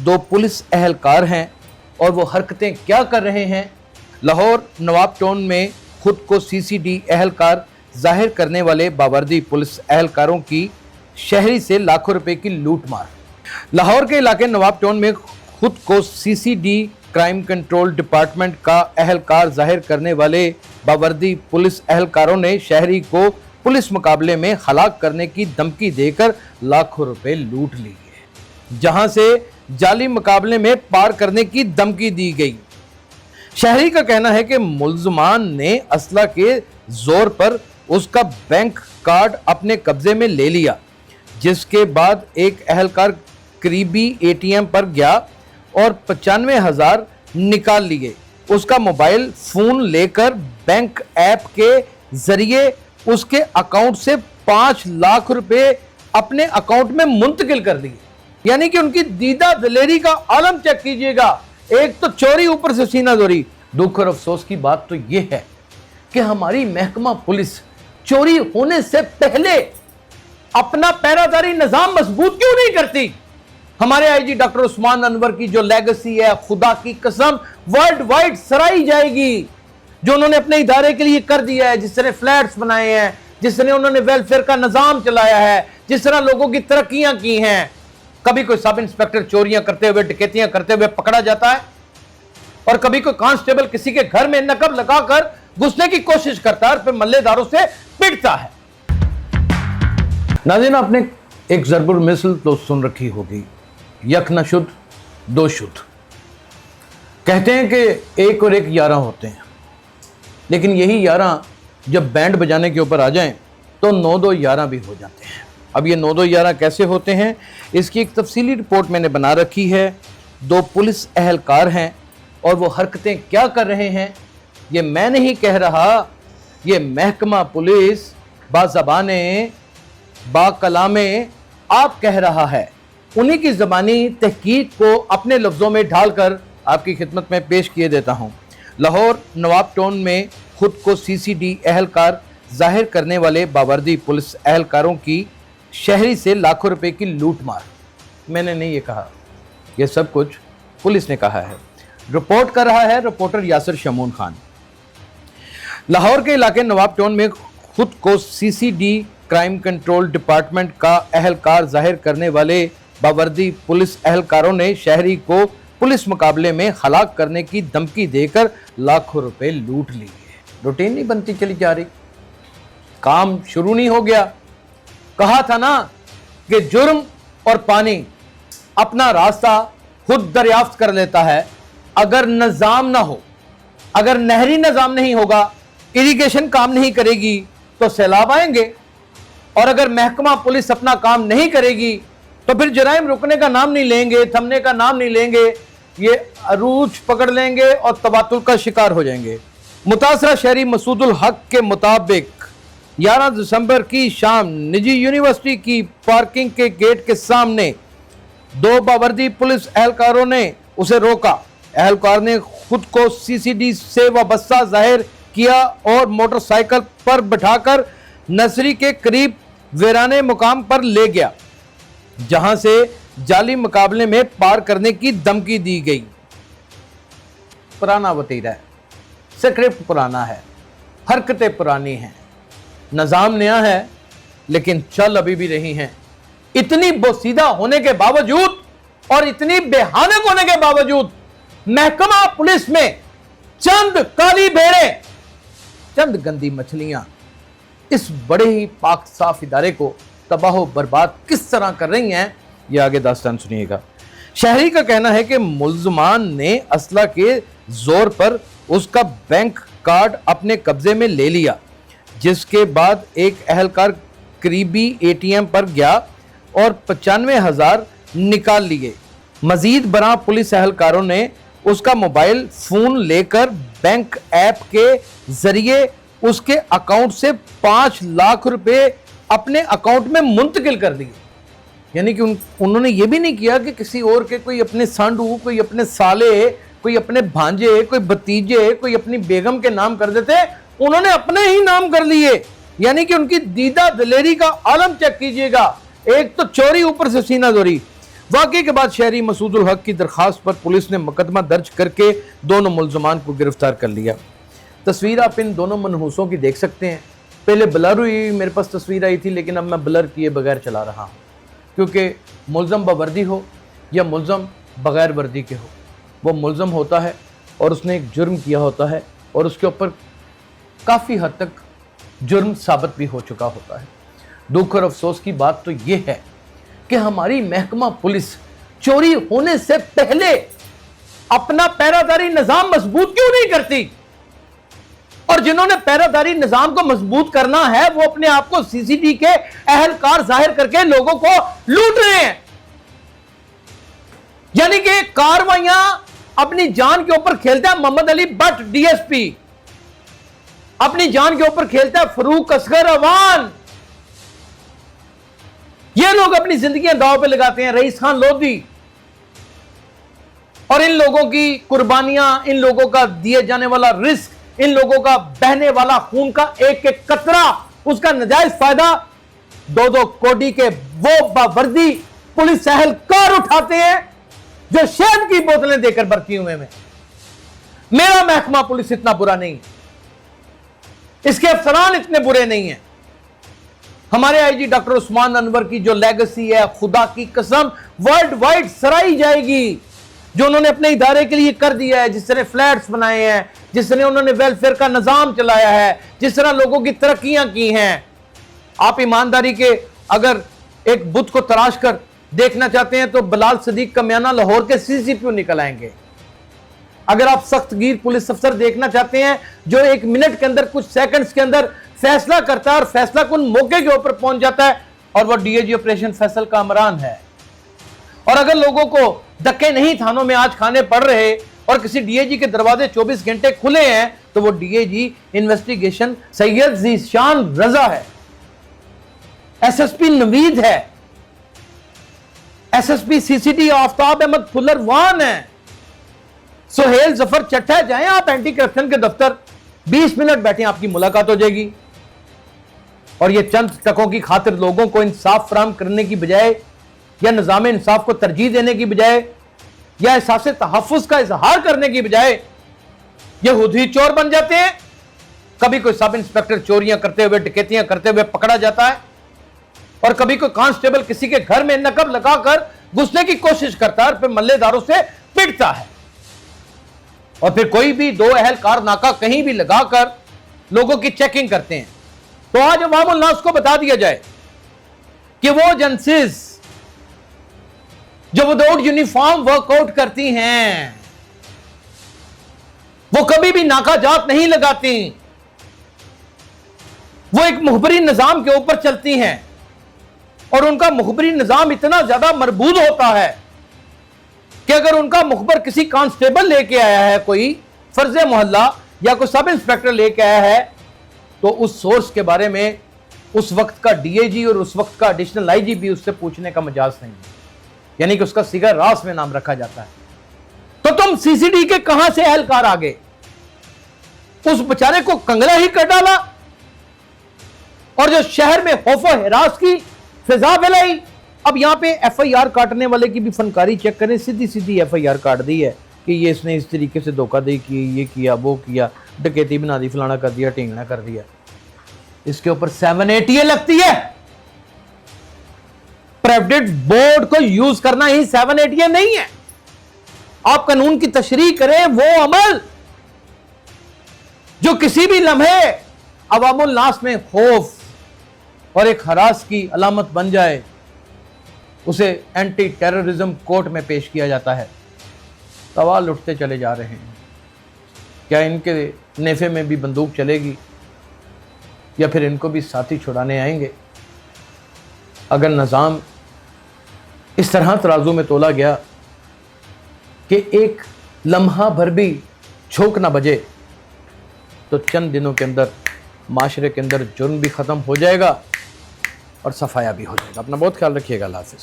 दो पुलिस अहलकार हैं और वो हरकतें क्या कर रहे हैं। लाहौर नवाब टाउन में खुद को सीसीडी एहलकार जाहिर करने वाले बावर्दी पुलिस एहलकारों की शहरी से लाखों रुपए की लूटमार। लाहौर के इलाके नवाब टाउन में खुद को सीसीडी क्राइम कंट्रोल डिपार्टमेंट का अहलकार जाहिर करने वाले बावर्दी पुलिस एहलकारों ने शहरी को पुलिस मुकाबले में हलाक करने की धमकी देकर लाखों रुपए लूट लिए, जहां से जाली मुकाबले में पार करने की धमकी दी गई। शहरी का कहना है कि मुल्ज़मान ने असला के जोर पर उसका बैंक कार्ड अपने कब्जे में ले लिया, जिसके बाद एक अहलकार करीबी एटीएम पर गया और 95,000 निकाल लिए। उसका मोबाइल फोन लेकर बैंक ऐप के जरिए उसके अकाउंट से 5 लाख रुपए अपने अकाउंट में मुंतकिल कर दिए। यानी कि उनकी दीदा दिलेरी का आलम चेक कीजिएगा। एक तो चोरी, ऊपर से सीना जोरी। दुख और अफसोस की बात तो यह है कि हमारी महकमा पुलिस चोरी होने से पहले अपना पैरादारी निजाम मजबूत क्यों नहीं करती। हमारे आईजी डॉक्टर उस्मान अनवर की जो लेगेसी है, खुदा की कसम वर्ल्ड वाइड सराही जाएगी। जो उन्होंने अपने इदारे के लिए कर दिया है, जिस तरह फ्लैट्स बनाए हैं, जिस तरह उन्होंने वेलफेयर का निजाम चलाया है, जिस तरह लोगों की तरक्कियां की हैं। कभी कोई सब इंस्पेक्टर चोरियां करते हुए, डकैतियां करते हुए पकड़ा जाता है और कभी कोई कांस्टेबल किसी के घर में नकब लगाकर घुसने की कोशिश करता है और फिर मल्लेदारों से पिटता है। नाज़रीन, आपने एक ज़रबुल मिसल तो सुन रखी होगी, यक न शुद्ध दो शुद्ध। कहते हैं कि एक और एक 11 होते हैं, लेकिन यही 11 जब बैंड बजाने के ऊपर आ जाएं तो 9-2 11 भी हो जाते हैं। अब ये 9-2 11 कैसे होते हैं, इसकी एक तफसीली रिपोर्ट मैंने बना रखी है। दो पुलिस अहलकार हैं और वो हरकतें क्या कर रहे हैं ये मैं नहीं कह रहा, ये महकमा पुलिस बाज़बाने बाकलामे आप कह रहा है। उन्हीं की ज़बानी तहकीक को अपने लफ्ज़ों में ढालकर आपकी खिदमत में पेश किए देता हूँ। लाहौर नवाब टाउन में खुद को सीसीडी एहलकार जाहिर करने वाले बावर्दी पुलिस एहलकारों की शहरी से लाखों रुपए की लूटमार। मैंने नहीं ये कहा, ये सब कुछ पुलिस ने कहा है। रिपोर्ट कर रहा है रिपोर्टर यासिर शमून खान। लाहौर के इलाके नवाब टाउन में खुद को सीसीडी क्राइम कंट्रोल डिपार्टमेंट का अहलकार जाहिर करने वाले बावर्दी पुलिस एहलकारों ने शहरी को पुलिस मुकाबले में हलाक करने की धमकी देकर लाखों रुपए लूट लिए। रूटीन नहीं बनती चली जा रही, काम शुरू नहीं हो गया। कहा था ना कि जुर्म और पानी अपना रास्ता खुद दरियाफ्त कर लेता है। अगर निजाम ना हो, अगर नहरी निजाम नहीं होगा, इरिगेशन काम नहीं करेगी तो सैलाब आएंगे, और अगर महकमा पुलिस अपना काम नहीं करेगी तो फिर जराइम रुकने का नाम नहीं लेंगे, थमने का नाम नहीं लेंगे, ये अरूज पकड़ लेंगे और तबातुल का शिकार हो जाएंगे। मुतासरा शहरी मसूदुल हक के मुताबिक 11 दिसंबर की शाम निजी यूनिवर्सिटी की पार्किंग के गेट के सामने दो बावर्दी पुलिस एहलकारों ने उसे रोका। एहलकार ने खुद को सीसीडी से वाबस्ता जाहिर किया और मोटरसाइकिल पर बिठाकर नर्सरी के करीब वीराने मुकाम पर ले गया, जहां से जाली मुकाबले में पार करने की धमकी दी गई। पुराना वतीरा है, स्क्रिप्ट पुराना है, हरकतें पुरानी हैं, निजाम नया है, लेकिन चल अभी भी रही हैं। इतनी बोसीदा होने के बावजूद और इतनी बेहानक होने के बावजूद महकमा पुलिस में चंद काली भेड़ें, चंद गंदी मछलियां इस बड़े ही पाक साफ इदारे को तबाह बर्बाद किस तरह कर रही हैं, ये आगे दास्तान सुनिएगा। शहरी का कहना है कि मुल्ज़मान ने असला के जोर पर उसका बैंक कार्ड अपने कब्जे में ले लिया, जिसके बाद एक अहलकार करीबी एटीएम पर गया और 95,000 निकाल लिए। मजीद बरा पुलिस एहलकारों ने उसका मोबाइल फोन लेकर बैंक ऐप के जरिए उसके अकाउंट से 5 लाख रुपए अपने अकाउंट में मुंतकिल कर दिए। यानी कि उन्होंने ये भी नहीं किया कि किसी और के, कोई अपने सांडू, कोई अपने साले, कोई अपने भांजे, कोई भतीजे, कोई अपनी बेगम के नाम कर देते, उन्होंने अपने ही नाम कर लिए। यानी कि उनकी दीदा दिलेरी का आलम चेक कीजिएगा। एक तो चोरी, ऊपर से सीना जोरी। वाकई के बाद शहरी मसूदुल हक की दरखास्त पर पुलिस ने मुकदमा दर्ज करके दोनों मुलजमान को गिरफ्तार कर लिया। तस्वीर आप इन दोनों मनहूसों की देख सकते हैं। पहले ब्लर हुई मेरे पास तस्वीर आई थी, लेकिन अब मैं ब्लर किए बगैर चला रहा हूँ, क्योंकि मुलजम बावर्दी हो या मुलजम बगैर वर्दी के हो, वो मुलजम होता है और उसने एक जुर्म किया होता है और उसके ऊपर काफ़ी हद तक जुर्म साबित भी हो चुका होता है। दुख और अफसोस की बात तो ये है कि हमारी महकमा पुलिस चोरी होने से पहले अपना पैरादारी निज़ाम मजबूत क्यों नहीं करती? और जिन्होंने पैरादारी निजाम को मजबूत करना है वो अपने आप को सीसीडी के अहलकार जाहिर करके लोगों को लूट रहे हैं। यानी कि कार्रवाइयां अपनी जान के ऊपर खेलता है मोहम्मद अली भट्ट डीएसपी, अपनी जान के ऊपर खेलता है फरूक असगर अवान। ये लोग अपनी जिंदगियां दांव पे लगाते हैं, रईस खान लोधी। और इन लोगों की कुर्बानियां, इन लोगों का दिए जाने वाला रिस्क, इन लोगों का बहने वाला खून का एक एक कतरा, उसका नाजायज फायदा 2-2 कोटी के वो बावर्दी पुलिस एहलकार उठाते हैं जो शहद की बोतलें देकर भर्ती हुए में। मेरा महकमा पुलिस इतना बुरा नहीं है, इसके अफसरान इतने बुरे नहीं हैं। हमारे आईजी डॉक्टर उस्मान अनवर की जो लेगेसी है, खुदा की कसम वर्ल्ड वाइड सराही जाएगी। जो उन्होंने अपने इदारे के लिए कर दिया है, जिस तरह फ्लैट्स बनाए हैं, जिस तरह उन्होंने वेलफेयर का निजाम चलाया है, जिस तरह लोगों की तरक्कियां की हैं। आप ईमानदारी के अगर एक बुत को तराश कर देखना चाहते हैं तो बिलाल सदीक कमियाना लाहौर के सीसीपीओ निकल आएंगे। अगर आप सख्तगीर पुलिस अफसर देखना चाहते हैं जो 1 मिनट के अंदर, कुछ सेकंड्स के अंदर फैसला करता है और फैसला कुन मौके के ऊपर पहुंच जाता है, और वह डीएजी ऑपरेशन फैसल का अमरान है। और अगर लोगों को धक्के नहीं थानों में आज खाने पड़ रहे और किसी डीएजी के दरवाजे 24 घंटे खुले हैं, तो वो डीएजी इन्वेस्टिगेशन सैयद ज़ीशान रजा है, एसएसपी नवीद है, एसएसपी सीसीडी आफ्ताब अहमद फुल्लरवान है, सोहेल जफर चट्टा। जाएं आप एंटी करप्शन के दफ्तर, 20 मिनट बैठे, आपकी मुलाकात हो जाएगी। और ये चंद टकों की खातिर लोगों को इंसाफ फराहम करने की बजाय या निज़ाम इंसाफ को तरजीह देने की बजाय या एहसास तहफ़्फ़ुज़ का इजहार करने की बजाय ये खुद ही चोर बन जाते हैं। कभी कोई सब इंस्पेक्टर चोरियां करते हुए, डकैतियां करते हुए पकड़ा जाता है, और कभी कोई कांस्टेबल किसी के घर में नकब लगाकर घुसने की कोशिश करता है और फिर मल्लेदारों से पिटता है। और फिर कोई भी 2 अहलकार नाका कहीं भी लगाकर लोगों की चेकिंग करते हैं। तो आज अवामुल नास को बता दिया जाए कि वो एजेंसीज जो विदाउट यूनिफॉर्म वर्कआउट करती हैं, वो कभी भी नाका जात नहीं लगाती, वो एक मुखबरी निजाम के ऊपर चलती हैं। और उनका मुखबरी निजाम इतना ज्यादा मरबूत होता है कि अगर उनका मुखबर किसी कांस्टेबल लेके आया है, कोई फर्ज मोहल्ला या कोई सब इंस्पेक्टर लेके आया है, तो उस सोर्स के बारे में उस वक्त का डीएजी और उस वक्त का एडिशनल आईजी भी उससे पूछने का मजाज नहीं है, यानी कि उसका सिगर रास में नाम रखा जाता है। तो तुम सीसीडी के कहां से एहलकार आ गए? उस बेचारे को कंगला ही कर डाला और जो शहर में खौफो हिरास की फिजा फैलाई। अब यहां पे एफआईआर काटने वाले की भी फनकारी चेक करें, सीधी सीधी एफआईआर काट दी है कि ये इसने इस तरीके से धोखाधड़ी की, ये किया, वो किया, डकैती बना दी, फलाना कर दिया, ढींगना कर दिया। इसके ऊपर 780 लगती है। प्रोविडेंट बोर्ड को यूज करना ही 780 नहीं है। आप कानून की तशरीह करें, वो अमल जो किसी भी लम्हे अवामुल नास में खौफ और एक हरास की अलामत बन जाए, उसे एंटी टेररिज्म कोर्ट में पेश किया जाता है। सवाल उठते चले जा रहे हैं, क्या इनके नेफे में भी बंदूक चलेगी या फिर इनको भी साथी छुड़ाने आएंगे? अगर निज़ाम इस तरह तराजू में तोला गया कि एक लम्हा भर भी झोंक ना बजे, तो चंद दिनों के अंदर माशरे के अंदर जुर्म भी ख़त्म हो जाएगा और सफाया भी हो जाएगा। अपना बहुत ख्याल रखिएगा। अल्लाह हाफ़िज़।